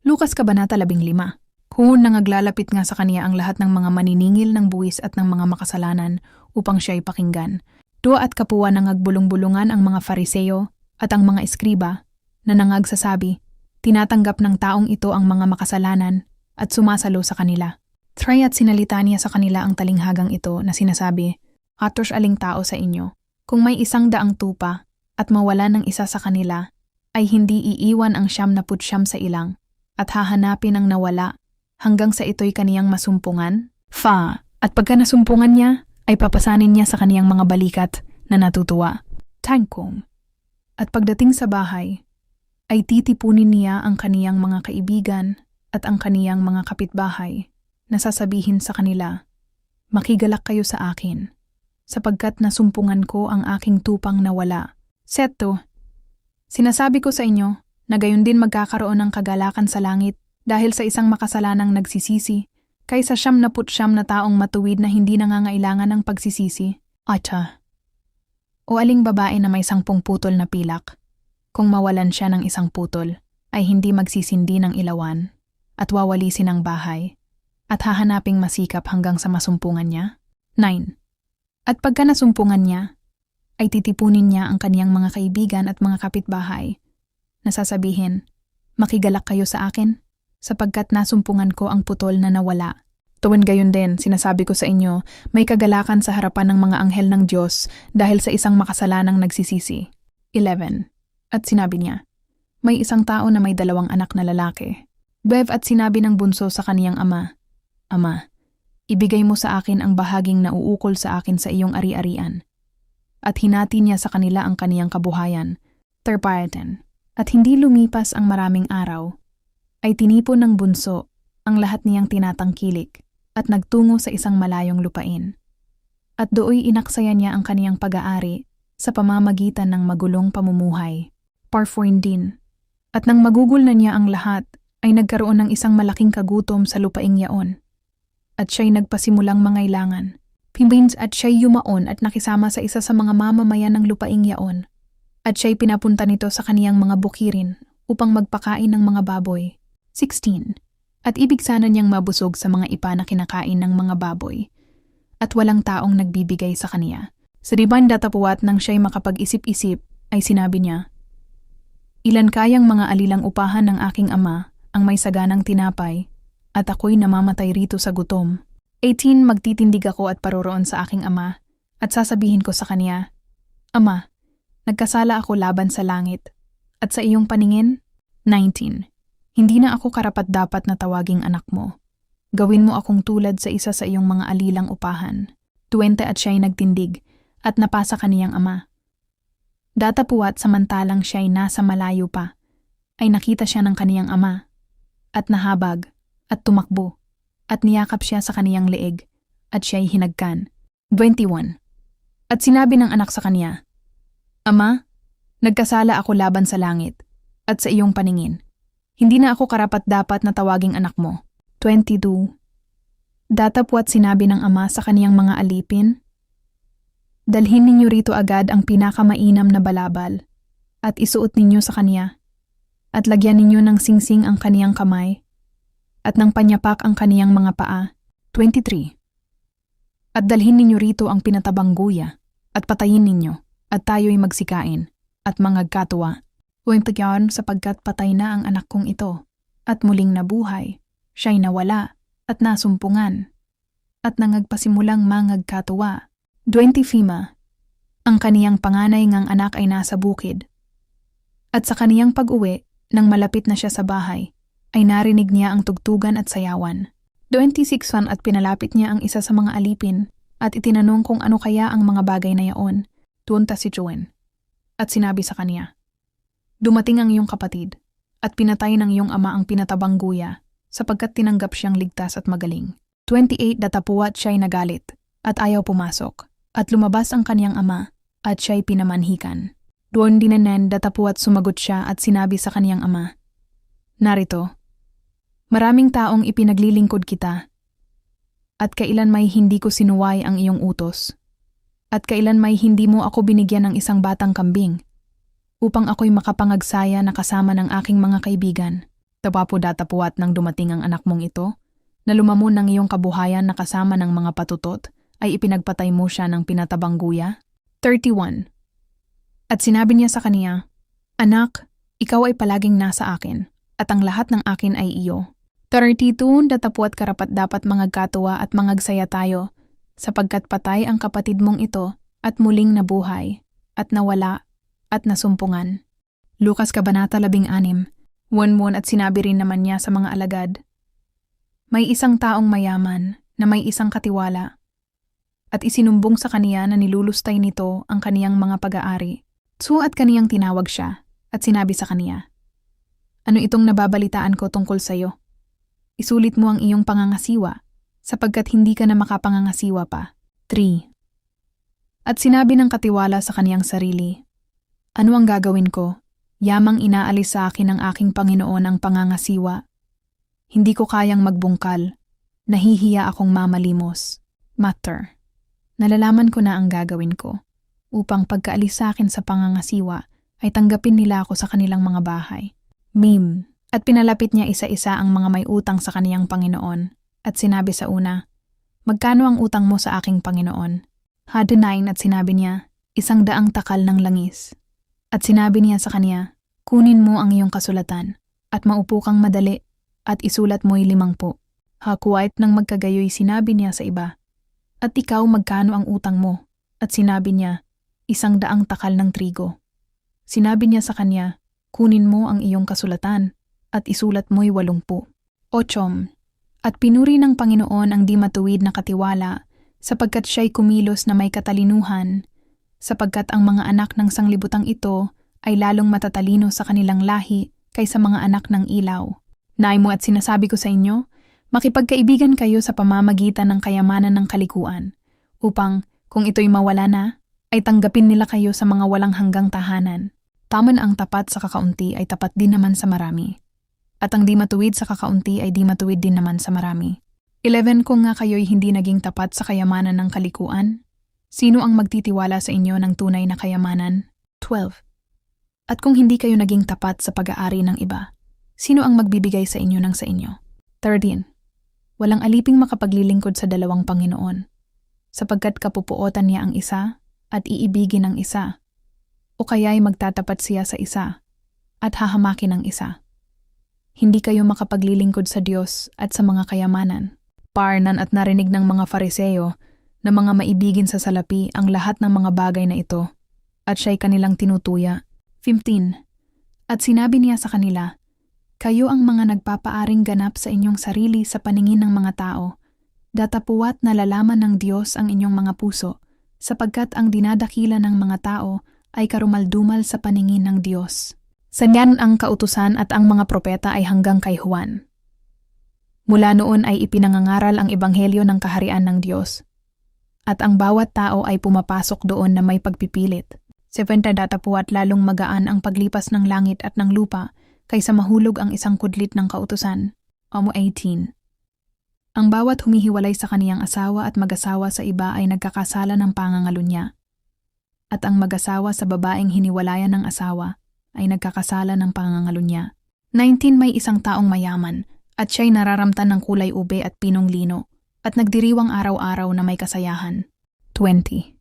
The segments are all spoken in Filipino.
Lukas Kabanata 15. Kung nangaglalapit nga sa kaniya ang lahat ng mga maniningil ng buwis at ng mga makasalanan upang siya'y pakinggan. Dua at kapwa nangagbulong-bulungan ang mga Fariseo at ang mga eskriba na nangagsasabi, tinatanggap ng taong ito ang mga makasalanan at sumasalo sa kanila. Try at sinalita niya sa kanila ang talinghagang ito na sinasabi, Atos aling tao sa inyo, kung may 100 tupa at mawala ng isa sa kanila, ay hindi iiwan ang 99 sa ilang at hahanapin ang nawala hanggang sa ito'y kaniyang masumpungan? At pagka nasumpungan niya, ay papasanin niya sa kaniyang mga balikat na natutuwa. Tangkong. At pagdating sa bahay, ay titipunin niya ang kaniyang mga kaibigan at ang kaniyang mga kapitbahay na sasabihin sa kanila, makigalak kayo sa akin, sapagkat nasumpungan ko ang aking tupang nawala. Seto, sinasabi ko sa inyo na gayon din magkakaroon ng kagalakan sa langit dahil sa isang makasalanang nagsisisi, kaysa 99 na taong matuwid na hindi nangangailangan ng pagsisisi. O aling babae na may 10 putol na pilak, kung mawalan siya ng 1 putol, ay hindi magsisindi ng ilawan at wawalisin ang bahay at hahanaping masikap hanggang sa masumpungan niya? 9. At pagka nasumpungan niya, ay titipunin niya ang kaniyang mga kaibigan at mga kapitbahay na sasabihin, makigalak kayo sa akin, sapagkat nasumpungan ko ang putol na nawala. Tuwin gayon din, sinasabi ko sa inyo, may kagalakan sa harapan ng mga anghel ng Diyos dahil sa isang makasalanang nagsisisi. 11. At sinabi niya, may isang tao na may 2 anak na lalaki. 12. At sinabi ng bunso sa kaniyang ama, Ama, ibigay mo sa akin ang bahaging nauukol sa akin sa iyong ari-arian. At hinati niya sa kanila ang kaniyang kabuhayan. 13. At hindi lumipas ang maraming araw, ay tinipon ng bunso ang lahat niyang tinatangkilik at nagtungo sa isang malayong lupain. At dooy inaksaya niya ang kaniyang pag-aari sa pamamagitan ng magulong pamumuhay. 14. At nang magugol na niya ang lahat, ay nagkaroon ng isang malaking kagutom sa lupaing yaon. At siya'y nagpasimulang mangailangan. 15. At siya'y yumaon at nakisama sa isa sa mga mamamayan ng lupaing yaon. At siya'y pinapunta nito sa kaniyang mga bukirin upang magpakain ng mga baboy. 16. At ibig sana niyang mabusog sa mga ipa na kinakain ng mga baboy. At walang taong nagbibigay sa kaniya. Sa divine datapuat nang siya'y makapag-isip-isip, ay sinabi niya, ilan kayang mga alilang upahan ng aking ama ang may saganang tinapay, at ako'y namamatay rito sa gutom. 18. Magtitindig ako at paroroon sa aking ama, at sasabihin ko sa kaniya, Ama, nagkasala ako laban sa langit, at sa iyong paningin? 19. Hindi na ako karapat-dapat na tawaging anak mo. Gawin mo akong tulad sa isa sa iyong mga alilang upahan. 20. At siya'y nagtindig, at napasa kaniyang ama. Datapuat samantalang siya'y nasa malayo pa, ay nakita siya ng kaniyang ama, at nahabag, at tumakbo, at niyakap siya sa kaniyang leeg, at siya'y hinagkan. 21. At sinabi ng anak sa kaniya, Ama, nagkasala ako laban sa langit, at sa iyong paningin. Hindi na ako karapat-dapat na tawaging anak mo. 22. Datapwat sinabi ng ama sa kaniyang mga alipin, dalhin ninyo rito agad ang pinakamainam na balabal, at isuot ninyo sa kaniya, at lagyan ninyo ng singsing ang kaniyang kamay, at ng panyapak ang kaniyang mga paa. 23. At dalhin ninyo rito ang pinatabang guya, at patayin ninyo, at tayo'y magsikain, at mangagkatuwa. 24. Sapagkat patay na ang anak kong ito, at muling nabuhay, siya'y nawala, at nasumpungan, at nangagpasimulang mangagkatuwa. 25. Ang kaniyang panganay ngang anak ay nasa bukid. At sa kaniyang pag-uwi, nang malapit na siya sa bahay, ay narinig niya ang tugtugan at sayawan. 26. At pinalapit niya ang isa sa mga alipin, at itinanong kung ano kaya ang mga bagay na yaon. Tunta si Joen. At sinabi sa kaniya, dumating ang iyong kapatid, at pinatay ng iyong ama ang pinatabang guya, sapagkat tinanggap siyang ligtas at magaling. 28. Datapuat siya'y nagalit, at ayaw pumasok, at lumabas ang kaniyang ama, at siya'y pinamanhikan. Doon dinanen datapuat sumagot siya at sinabi sa kaniyang ama, narito, maraming taong ipinaglilingkod kita, at kailan may hindi ko sinuway ang iyong utos, at kailan may hindi mo ako binigyan ng isang batang kambing, upang ako'y makapangagsaya na kasama ng aking mga kaibigan. Tapapo datapuat nang dumating ang anak mong ito, na lumamon ng iyong kabuhayan na kasama ng mga patutot, ay ipinagpatay mo siya ng pinatabang guya? 31. At sinabi niya sa kaniya, Anak, ikaw ay palaging nasa akin, at ang lahat ng akin ay iyo. 32. Datapuat karapat dapat mangagkatuwa at mangagsaya tayo, sapagkat patay ang kapatid mong ito, at muling nabuhay, at nawala, at nasumpungan. Lukas Kabanata 16. Wonwon at sinabi rin naman niya sa mga alagad, May isang taong mayaman na may isang katiwala, at isinumbong sa kaniya na nilulustay nito ang kaniyang mga pag-aari. At kaniyang tinawag siya at sinabi sa kaniya, Ano itong nababalitaan ko tungkol sa iyo? Isulit mo ang iyong pangangasiwa, sapagkat hindi ka na makapangangasiwa pa. 3. At sinabi ng katiwala sa kaniyang sarili, Ano ang gagawin ko? Yamang inaalis sa akin ng aking Panginoon ang pangangasiwa. Hindi ko kayang magbungkal. Nahihiya akong mamalimos. Matter. Nalalaman ko na ang gagawin ko, upang pagkaalis sa akin sa pangangasiwa ay tanggapin nila ako sa kanilang mga bahay. Meme. At pinalapit niya isa-isa ang mga may utang sa kaniyang Panginoon, at sinabi sa una, Magkano ang utang mo sa aking Panginoon? Had 9 at sinabi niya, 100 takal ng langis. At sinabi niya sa kaniya, Kunin mo ang iyong kasulatan, at maupo kang madali, at isulat mo'y 50. Hakuwait nang magkagayoy sinabi niya sa iba, At ikaw magkano ang utang mo? At sinabi niya, 100 takal ng trigo. Sinabi niya sa kanya, Kunin mo ang iyong kasulatan, at isulat mo'y 80. 8. At pinuri ng Panginoon ang di matuwid na katiwala, sapagkat siya'y kumilos na may katalinuhan, sapagkat ang mga anak ng sanglibutang ito ay lalong matatalino sa kanilang lahi kaysa mga anak ng ilaw. Naimo at sinasabi ko sa inyo, makipagkaibigan kayo sa pamamagitan ng kayamanan ng kalikuan, upang, kung ito'y mawala na, ay tanggapin nila kayo sa mga walang hanggang tahanan. Taman ang tapat sa kakaunti ay tapat din naman sa marami. At ang di matuwid sa kakaunti ay di matuwid din naman sa marami. 11. Kung nga kayo'y hindi naging tapat sa kayamanan ng kalikuan, sino ang magtitiwala sa inyo ng tunay na kayamanan? 12. At kung hindi kayo naging tapat sa pag-aari ng iba, sino ang magbibigay sa inyo ng sa inyo? 13. Walang aliping makapaglilingkod sa dalawang Panginoon, sapagkat kapupuotan niya ang isa at iibigin ang isa, o kaya'y magtatapat siya sa isa at hahamakin ang isa. Hindi kayo makapaglilingkod sa Diyos at sa mga kayamanan. Parnan at narinig ng mga Fariseo na mga maibigin sa salapi ang lahat ng mga bagay na ito, at siya'y kanilang tinutuya. 15. At sinabi niya sa kanila, Kayo ang mga nagpapaaring ganap sa inyong sarili sa paningin ng mga tao, datapuat nalalaman ng Diyos ang inyong mga puso, sapagkat ang dinadakila ng mga tao ay karumaldumal sa paningin ng Diyos. Sanyan ang kautusan at ang mga propeta ay hanggang kay Juan. Mula noon ay ipinangangaral ang ebanghelyo ng kaharian ng Diyos, at ang bawat tao ay pumapasok doon na may pagpipilit. 70. Datapuat lalong magaan ang paglipas ng langit at ng lupa kaysa mahulog ang isang kudlit ng kautusan. 18. Ang bawat humihiwalay sa kaniyang asawa at mag-asawa sa iba ay nagkakasala ng pangangalunya, at ang mag-asawa sa babaeng hiniwalayan ng asawa ay nagkakasala ng pangangalunya. 19. May isang taong mayaman, at siya'y nararamtan ng kulay ube at pinong lino, at nagdiriwang araw-araw na may kasayahan. 20.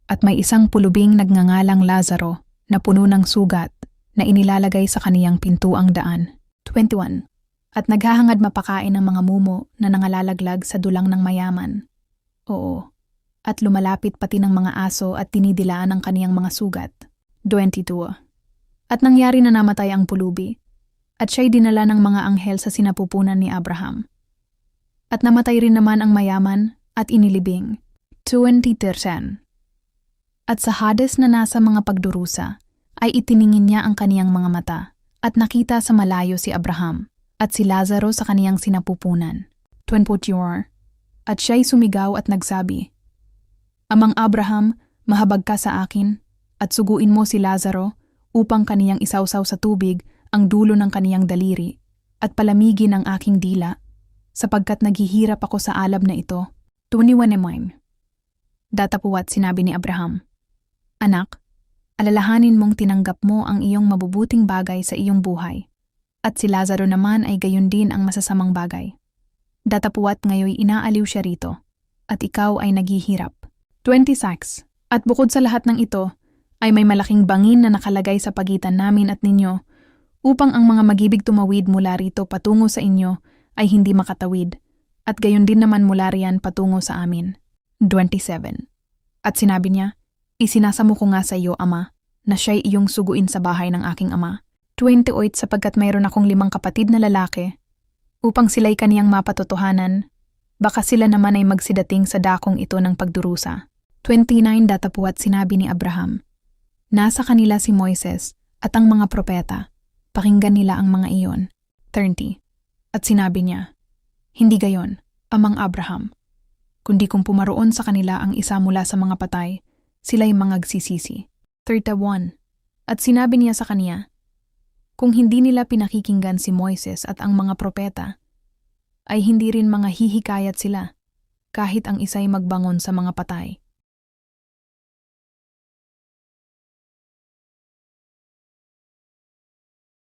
At may isang pulubing nagngangalang Lazaro na puno ng sugat na inilalagay sa kaniyang pintuang daan. 21. At naghahangad mapakain ng mga mumo na nangalalaglag sa dulang ng mayaman. Oo. At lumalapit pati ng mga aso at tinidilaan ang kaniyang mga sugat. 22. At nangyari na namatay ang pulubi, at siya'y dinala ng mga anghel sa sinapupunan ni Abraham. At namatay rin naman ang mayaman at inilibing. 23. At sa Hades na nasa mga pagdurusa, ay itiningin niya ang kaniyang mga mata, at nakita sa malayo si Abraham, at si Lazaro sa kaniyang sinapupunan. 24. At siya'y sumigaw at nagsabi, Amang Abraham, mahabag ka sa akin, at suguin mo si Lazaro upang kaniyang isawsaw sa tubig ang dulo ng kaniyang daliri, at palamigin ang aking dila, sapagkat naghihirap ako sa alab na ito. 21. Datapuat sinabi ni Abraham, Anak, alalahanin mong tinanggap mo ang iyong mabubuting bagay sa iyong buhay, At si Lazaro naman ay gayon din ang masasamang bagay. Datapuat ngayoy inaaliw siya rito, at ikaw ay naghihirap. 26. At bukod sa lahat ng ito, ay may malaking bangin na nakalagay sa pagitan namin at ninyo, upang ang mga magibig tumawid mula rito patungo sa inyo ay hindi makatawid, at gayon din naman mula riyan patungo sa amin. 27. At sinabi niya, isinasamo ko nga sa iyo, Ama, na siya'y iyong suguin sa bahay ng aking ama. 28. Sapagkat mayroon akong 5 kapatid na lalaki, upang sila'y kaniyang mapatotohanan, baka sila naman ay magsidating sa dakong ito ng pagdurusa. 29. Datapuat sinabi ni Abraham, nasa kanila si Moises at ang mga propeta, pakinggan nila ang mga iyon. 30. At sinabi niya, hindi gayon, Amang Abraham, kundi kung pumaroon sa kanila ang isa mula sa mga patay, sila'y mangagsisisi. 31. At sinabi niya sa kaniya, kung hindi nila pinakikinggan si Moises at ang mga propeta, ay hindi rin mga hihikayat sila, kahit ang isa'y magbangon sa mga patay.